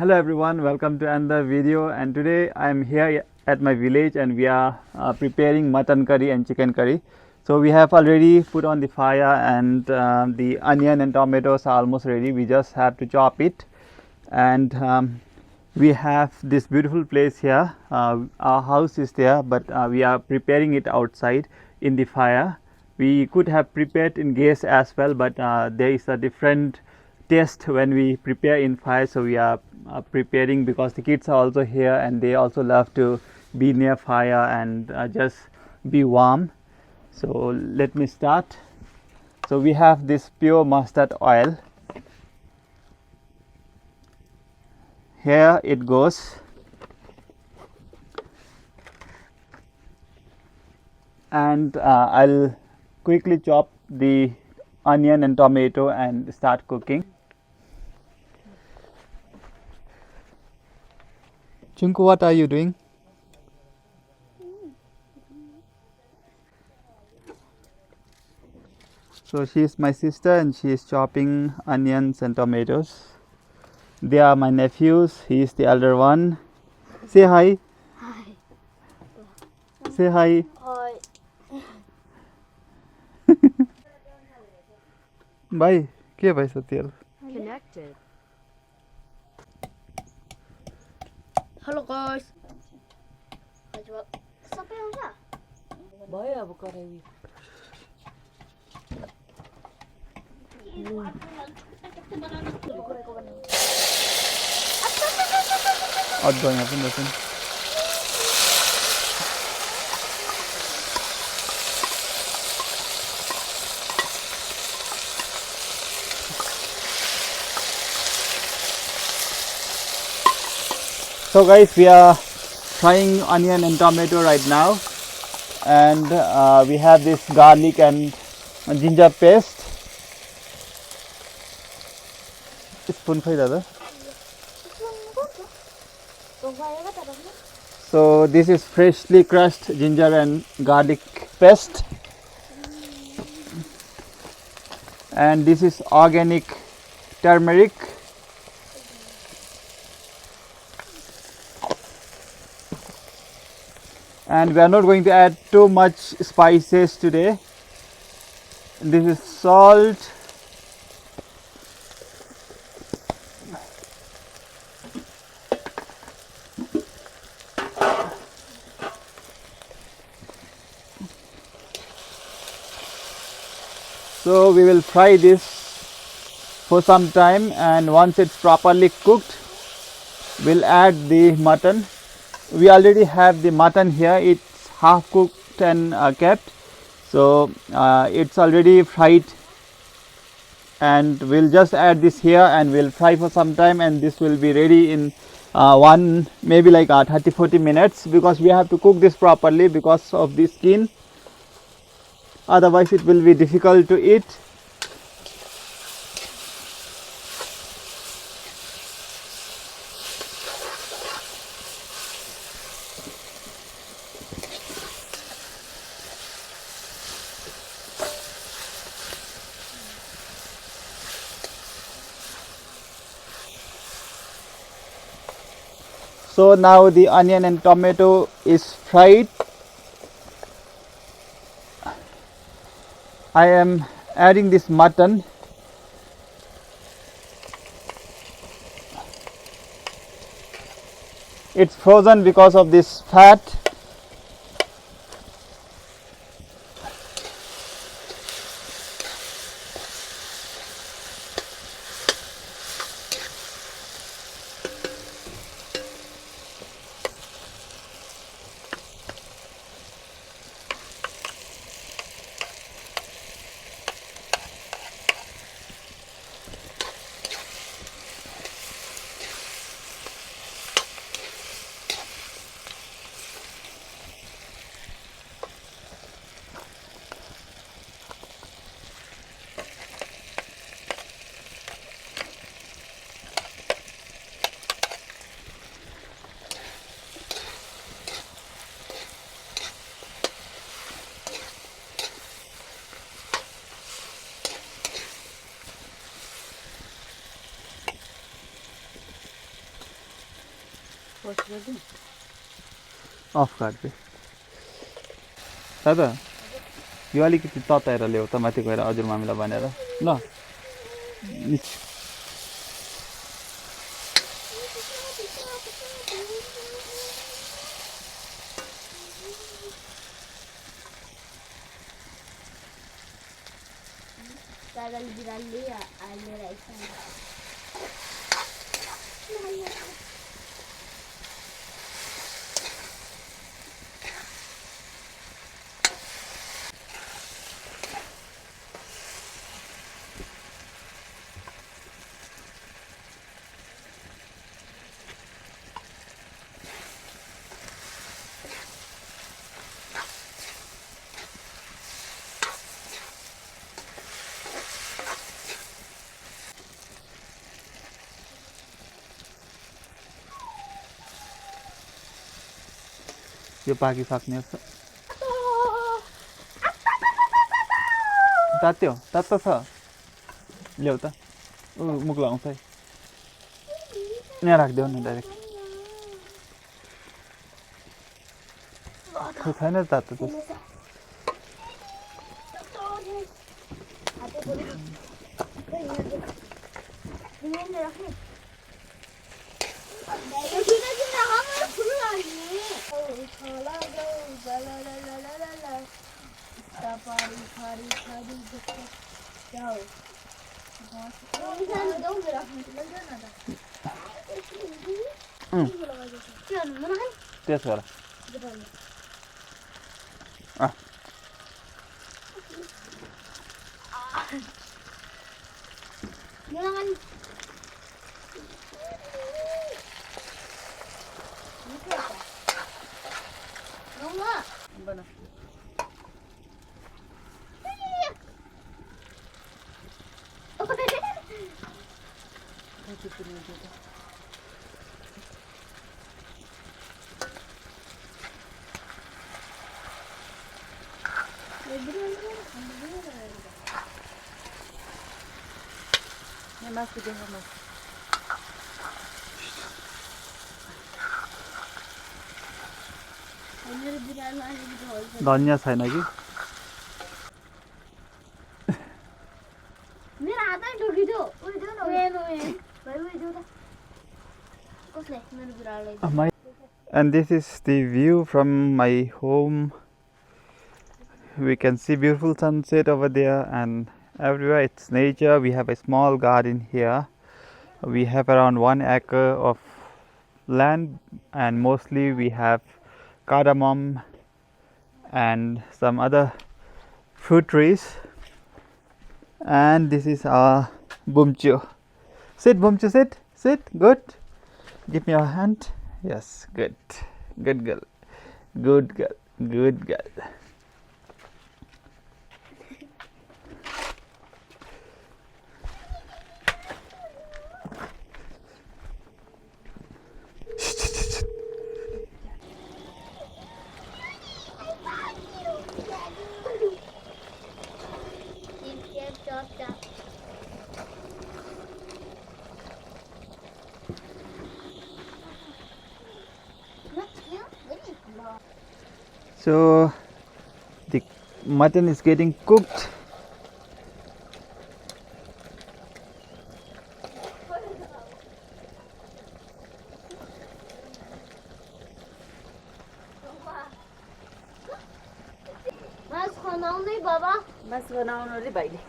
Hello everyone, welcome to another video, and today I'm here at my village and we are preparing mutton curry and chicken curry. So we have already put on the fire and the onion and tomatoes are almost ready. We just have to chop it, and we have this beautiful place here. Our house is there, but we are preparing it outside in the fire. We could have prepared in gas as well, but there is a different taste when we prepare in fire, so we are preparing because the kids are also here and they also love to be near fire and just be warm. So let me start. So we have this pure mustard oil. Here it goes, and I'll quickly chop the onion and tomato and start cooking. Chunku, what are you doing? So she is my sister and she is chopping onions and tomatoes. They are my nephews. He is the elder one. Say hi. Hi. Say hi. Hi. Bye. के भाइ सत्यल? Connected. Hello guys. सबै आउँछ? भयो अब कराई अदुवा यहाँ पनि रहेछन्. So guys, we are frying onion and tomato right now, and we have this garlic and ginger paste. Spoon for dada. So this is freshly crushed ginger and garlic paste, and this is organic turmeric. And we are not going to add too much spices today. This is salt. So we will fry this for some time, and once it's properly cooked, we'll add the mutton. We already have the mutton here. It's half cooked and kept, so it's already fried, and we'll just add this here and we'll fry for some time, and this will be ready in maybe like 30-40 minutes, because we have to cook this properly because of the skin, otherwise it will be difficult to eat. So now the onion and tomato is fried. I am adding this mutton. It's frozen because of this fat. Of गरिदिए दादा यो अलिकति तताएर ल्याऊ त माथि गएर हजुरमामीलाई भनेर ल Gagal बिराले आले रहेछ यो पाकिसक्ने जस्तो तात्यो तातो छ ल्याऊ त मुख लगाउँछ है यहाँ राखिदेऊ न डाइरेक्ट खै छैन तातो त त्यस गर धनिया छैन कि मेरो हातै ढुकिदियो उयो देऊ न उयो भाइ उयो देऊ त कसले मेरो बिरालोलाई And this is the view from my home. We can see beautiful sunset over there and everywhere it's nature. We have a small garden here. We have around 1 acre of land and mostly we have cardamom and some other fruit trees. And this is our bumchu. Sit bumchu, sit, sit, good. Give me your hand. Yes, good. Good girl. Good girl. Good girl. So the mutton is getting cooked. मास बनाउनै बाबा मासु बनाउनु रे भाइले